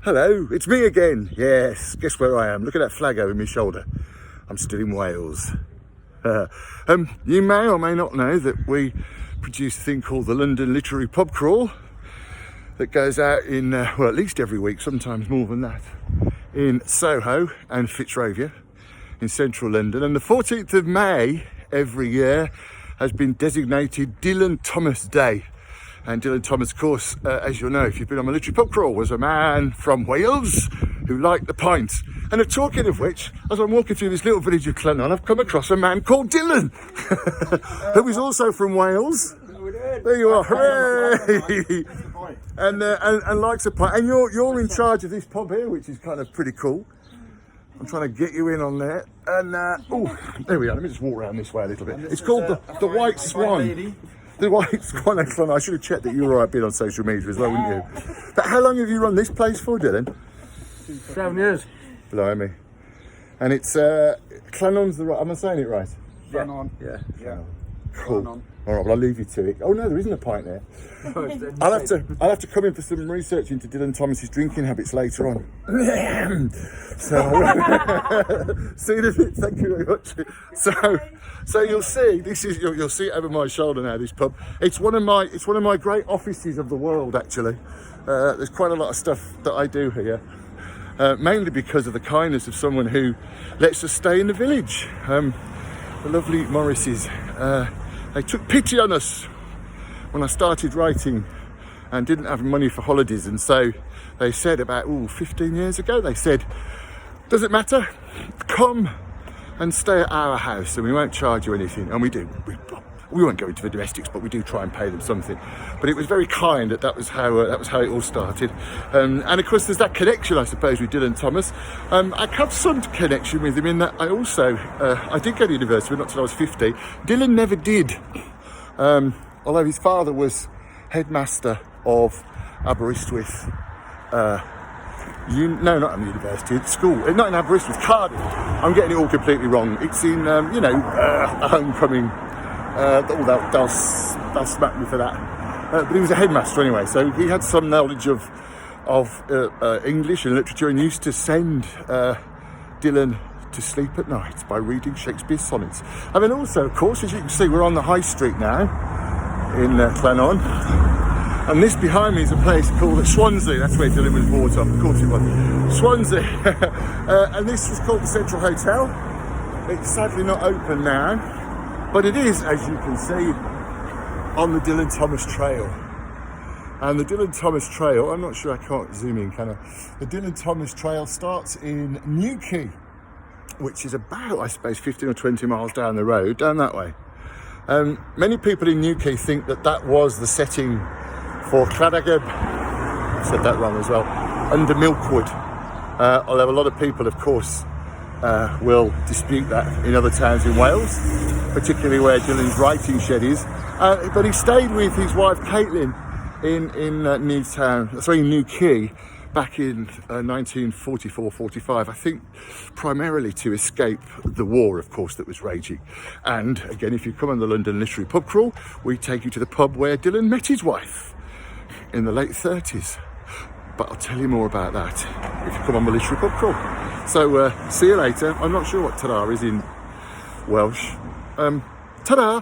Hello, it's me again. Yes, guess where I am? Look at that flag over my shoulder. I'm still in Wales. You may or may not know that we produce a thing called the London Literary Pub Crawl that goes out in, well, at least every week, sometimes more than that, in Soho and Fitzrovia in central London. And the 14th of May every year has been designated Dylan Thomas Day. And Dylan Thomas, of course, as you'll know, if you've been on a literary pub crawl, was a man from Wales who liked the pint. And talking of which, as I'm walking through this little village of Clennon, I've come across a man called Dylan, who is also from Wales. There you are, hooray! and likes a pint. And you're in charge of this pub here, which is kind of pretty cool. I'm trying to get you in on there. And, oh, there we are. Let me just walk around this way a little bit. It's called the White Swan. The White Swan, excellent. I should have checked that you were all right being on social media as well, wouldn't you? But how long have you run this place for, Dylan? 7 years. Blimey. And it's Clennon's the right. Am I saying it right? Clennon. Yeah. Cool. All right, well, I'll leave you to it. Oh no, there isn't a pint there. I'll have to come in for some research into Dylan Thomas's drinking habits later on. So see the bit. Thank you very much. So you'll see you'll see it over my shoulder now. This pub. It's one of my great offices of the world. Actually, there's quite a lot of stuff that I do here. Mainly because of the kindness of someone who lets us stay in the village. The lovely Morrises. They took pity on us when I started writing and didn't have money for holidays, and so they said about 15 years ago, they said, does it matter? Come and stay at our house and we won't charge you anything. And we do. We won't go into the domestics, but we do try and pay them something. But it was very kind that was how it all started. And of course, there's that connection, I suppose, with Dylan Thomas. I have some connection with him in that I did go to university, but not till I was 50. Dylan never did. Although his father was headmaster of Aberystwyth. Not at university, at school. Not in Aberystwyth, Cardiff. I'm getting it all completely wrong. It's in, a homecoming. They'll smack me for that. But he was a headmaster anyway, so he had some knowledge of English and literature, and used to send Dylan to sleep at night by reading Shakespeare's sonnets. And then also, of course, as you can see, we're on the High Street now in Clennon. And this behind me is a place called Swansea. That's where Dylan was brought up. Of course it was. Swansea. And this was called the Central Hotel. It's sadly not open now. But it is, as you can see, on the Dylan Thomas Trail. And the Dylan Thomas Trail, I'm not sure, I can't zoom in, can I? The Dylan Thomas Trail starts in Newquay, which is about, I suppose, 15 or 20 miles down the road, down that way. Many people in Newquay think that was the setting for Cladagab, I said that wrong as well, under Milkwood. Although a lot of people, of course, will dispute that in other towns in Wales, particularly where Dylan's writing shed is. But he stayed with his wife Caitlin in Newquay back in 1944-45, I think primarily to escape the war, of course, that was raging. And again, if you come on the London Literary Pub Crawl, we take you to the pub where Dylan met his wife in the late 30s. But I'll tell you more about that if you come on the Literary Pub Crawl. So see you later. I'm not sure what ta-da is in Welsh. Ta-da!